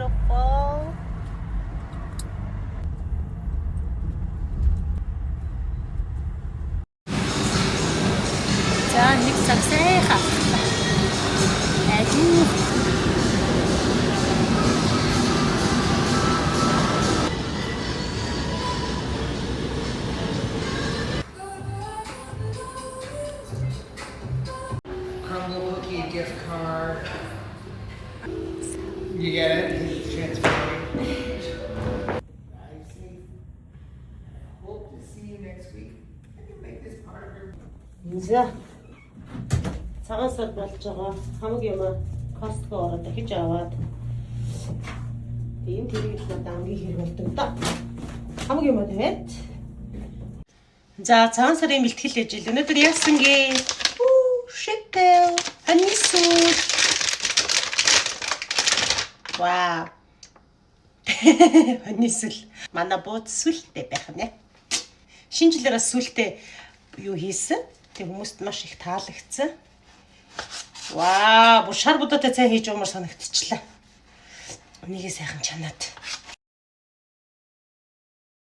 beautiful. 자, нэг sagсайха. Айдуу. Crumble cookie gift card. You get it? He's transferring. Drive safe. I hope to see you next week. I can make this part of your. За. Цагаан сар болж байгаа. Хамаг юм Costco ороод дахиж аваад. Энэ тэрийг надад хамгийн хэрэг болдог да. Хамаг юм тавиад. За, цагаан сарын бэлтгэл ажил. Өнөөдөр яасан гээ? Шитэл. Анисүр. Вау. Анисүр. Манай бууд сүлтэй байх нэ. Шинэ жилээрээ сүлтэй юу хийсэн? Тэг хүмүүст маш их таалагдсан. Вау, бүр шар будаатай цай хийж уумар санагдчихлаа. Нэгээ сайхан чанаад.